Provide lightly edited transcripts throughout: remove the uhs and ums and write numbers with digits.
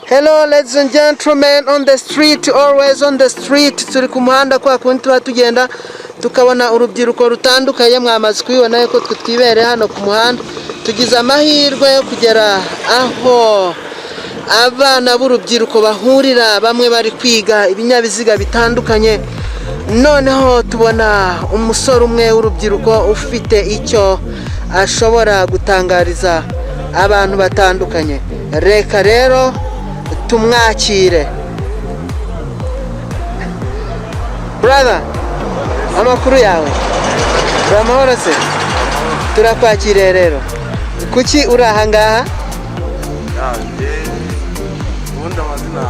Hello ladies and gentlemen, on the street, always on the street. Turi ku muhanda kwa kundi tuba tugenda tukabona urubyiruko rutandukanye, mwamaze kubibona yuko twibere hano ku muhanda. Tugize amahirwe yo kugera aho abana b'urubyiruko bahurira, bamwe bari kwiga ibinyabiziga bitandukanye. Noneho tubona umusore umwe w'urubyiruko ufite icyo ashobora gutangariza abantu batandukanye. Reka rero tumwakire. Brother, amakuru yawe? Uramahoro se? Turakwakiriye rero. Kuki uri aha ngaha? Ubundi amazina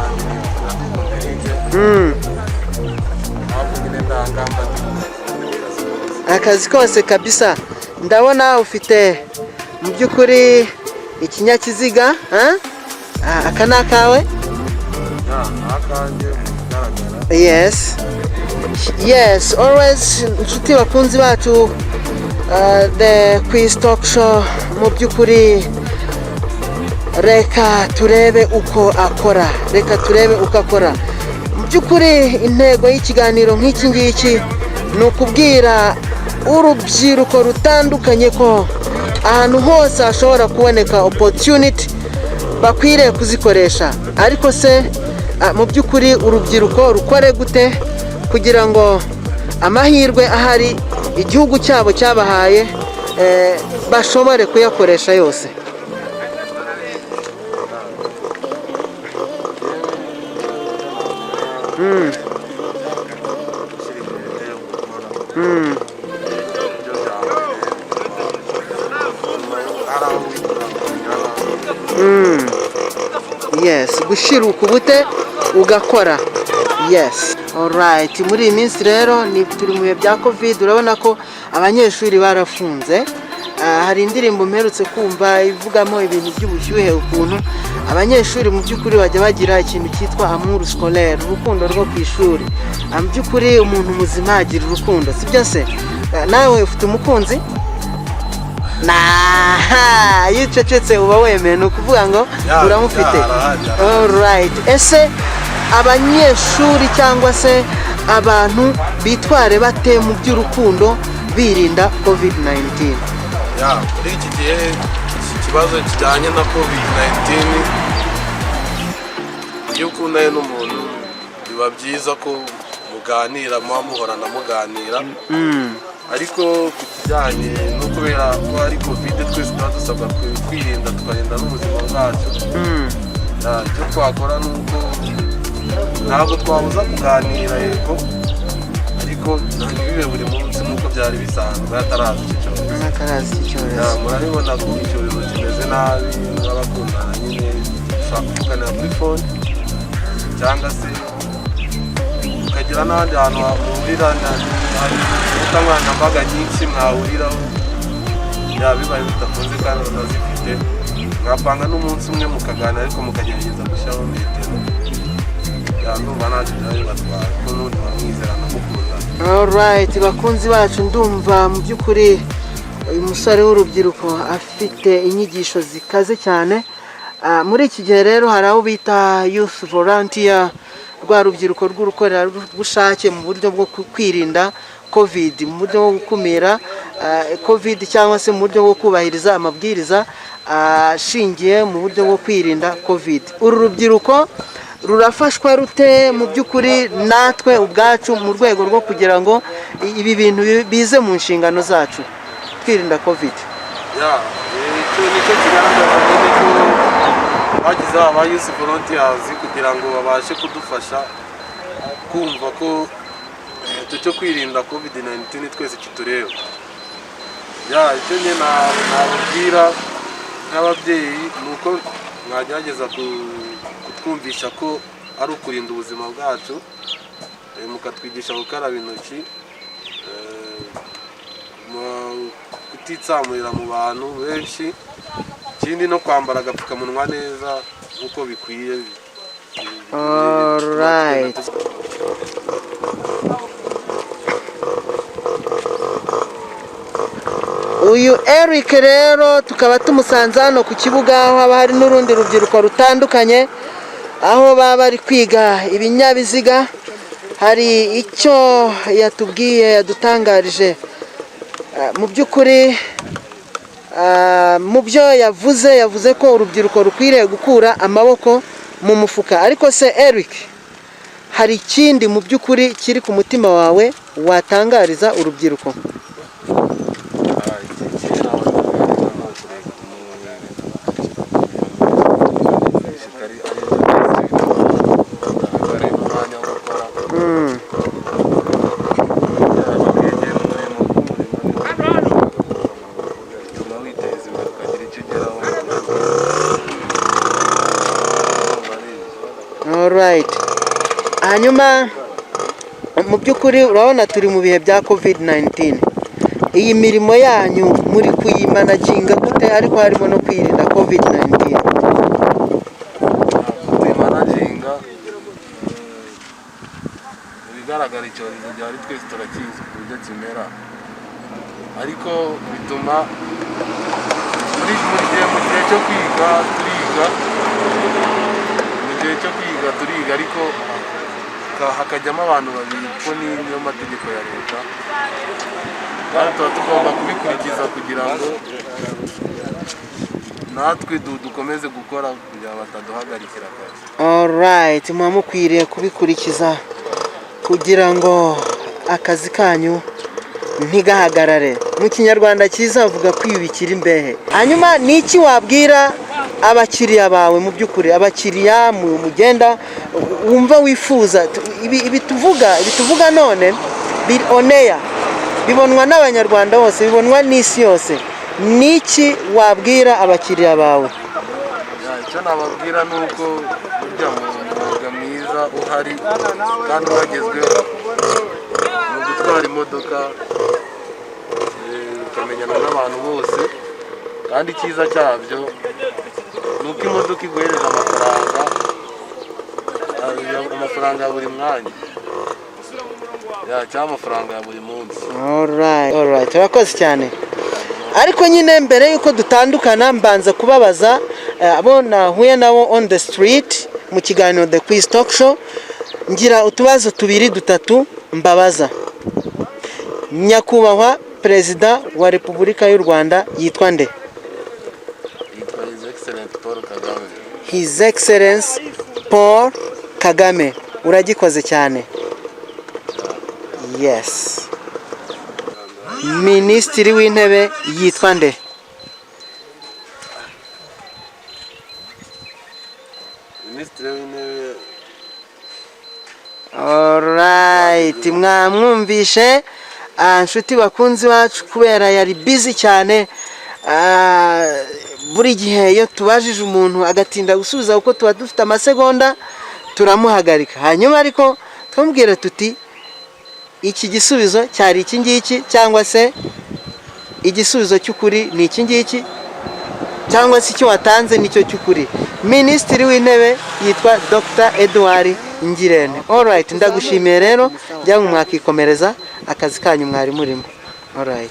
akazi kose kabisa. Ndabona ufite mu by'ukuri ikinyakiziga, aka ni akawe? Yes, always inshuti bakunzi bacu, the Quiz Talk Show. Mu by'ukuri reka turebe uko akora, mu by'ukuri intego y'ikiganiro nk'iki ngiki ni ukubwira urubyiruko rutandukanye ko ahantu hose hashobora kuboneka opportunity bakwiriye kuzikoresha. Ariko se mu by'ukuri urubyiruko rukore gute kugira ngo amahirwe ahari igihugu cyabo cyabahaye bashobore kuyakoresha yose? Yes, gushiruka ubute ugakora. Yes, alright. Muri iyi minsi rero ni turi mu bihe bya covid, urabona ko abanyeshuri barafunze. Hari indirimbo mperutse kumva ivugamo ibintu by'ubushyuhe, ukuntu abanyeshuri mu by'ukuri bajya bagira ikintu cyitwa amour scolaire, urukundo rwo ku ishuri. Mu by'ukuri umuntu muzima agira urukundo, sibyo se? Nawe ufite umukunzi? Iyo ucecetse uba wemeye, ni ukuvuga ngo uramufite. Alright. Ese abanyeshuri cyangwa se abantu bitware bate mu by'urukundo birinda covid-19? Muri iki gihe ikibazo kijyanye na covid-19, iyo ukundanye n'umuntu biba byiza ko muganira, muhorana muganira. Ariko ku kijyanye no kubera ko ari covid, twese tuba dusabwa kwirinda, tukarinda n'ubuzima bwacu. Icyo twakora ni uko ntabwo twabuza kuganira, yego, ariko ntibibe buri munsi nk'uko byari bisanzwe hataraza iki cyorezo. Murabibona ko icyorezo kimeze nabi, n'abakundana nyine ushaka kuvuganira kuri phone, cyangwa se ukagira n'ahandi hantu hahurira nkoranyambaga nyinshi mwahuriraho. Bibaye bidakunze kandi unazifite, mwapanga n'umunsi umwe mukaganira ariko mukagerageza gushyiraho metero. Ndumva ntacyo byari bibatwara ko n'undi bamwizerana mukundana. Alright, bakunzi bacu, ndumva mu by'ukuri uyu musore w'urubyiruko afite inyigisho zikaze cyane. Muri iki gihe rero hari aho bita youth volunteer, rwa rubyiruko rw'urukorerabushake mu buryo bwo kwirinda covid, mu buryo bwo gukumira covid, cyangwa se mu buryo bwo kubahiriza amabwiriza ashingiye mu buryo bwo kwirinda covid. Uru rubyiruko rurafashwa rute mu by'ukuri natwe ubwacu mu rwego rwo kugira ngo ibi bintu bize mu nshingano zacu twirinda covid? Nicyo kigaragaza nyine ko bagize aba youth volunteers kugira ngo babashe kudufasha kumva ko cyo kwirinda covid-19 twese kitureba. Icyo nyine nababwira nk'ababyeyi ni uko mwagerageza kutwumvisha ko ari ukurinda ubuzima bwacu, mukatwigisha gukaraba intoki, kutitsamurira mu bantu benshi, ikindi no kwambara agapfukamunwa neza nk'uko bikwiye. Alright. Uyu Eric rero tukaba tumusanze hano ku kibuga, aho haba hari n'urundi rubyiruko rutandukanye. aho baba bari kwiga ibinyabiziga. Hari icyo yatubwiye, yadutangarije mu by'ukuri. Mu byo yavuze ko urubyiruko rukwiriye gukura amaboko mu mufuka. Ariko se Eric, hari ikindi mu by'ukuri kiri ku mutima wawe watangariza urubyiruko? Alright. Hanyuma mu by'ukuri urabona turi mu bihe bya COVID-19. Iyi mirimo yanyu muri kuyimanaginga gute, ariko harimo no kwirinda COVID-19? Kuyimanaginga bigaragara icyorezo gihari twese turakizi ku buryo kimera, ariko bituma mu gihe cyo kwiga turiga ariko hakajyamo abantu babiri, ko niyo mategeko ya leta, kandi tuba tugomba kubikurikiza kugira ngo natwe dukomeze gukora kugira ngo bataduhagarikira akazi. Alright, muba mukwiriye kubikurikiza kugira ngo akazi kanyu ntigahagarare. Mu kinyarwanda cyiza avuga kwiyubikira imbehe. Hanyuma ni iki wabwira abakiriya bawe, mu by'ukuri abakiriya mugenda wumva wifuza ibi tuvuga none oneya bibonwa n'abanyarwanda bose, bibonwa n'isi yose? Ni iki wabwira abakiriya bawe? Icyo nababwira ni uko burya umwuga mwiza uhari kandi wagezweho mu gutwara imodoka, ukamenyana n'abantu bose, kandi icyiza cyabyo ni uko imodoka iguhereza amafaranga ya buri mwanya, cyangwa amafaranga ya buri munsi. Alright, urakoze cyane. Ariko nyine mbere yuko dutandukana, mbanza kubabaza abo nahuye nabo on the street mu kiganiro The Quiz Talk Show, ngira utubazo tubiri dutatu mbabaza. Nyakubahwa Perezida wa Repubulika y'u Rwanda yitwa nde? Yitwa His Excellency Paul Kagame. His Excellency Paul Kagame. Uragikoze cyane. Yes. Minisitiri w'intebe yitwa nde? Minisitiri w'intebe. Alright, mwamwumvishe inshuti bakunzi bacu, kubera yari busy cyane. Buri gihe iyo tubajije umuntu agatinda gusubiza kuko tuba dufite amasegonda, turamuhagarika. Hanyuma ariko tumubwira tuti iki gisubizo cyari iki ngiki, cyangwa se igisubizo cy'ukuri ni iki ngiki, cyangwa se icyo watanze nicyo cy'ukuri. Minisitiri w'intebe yitwa Dr. Edouard Ngirente. Alright, ndagushimiye rero, jya mwakikomereza akazi kanyu mwari murimo. Alright.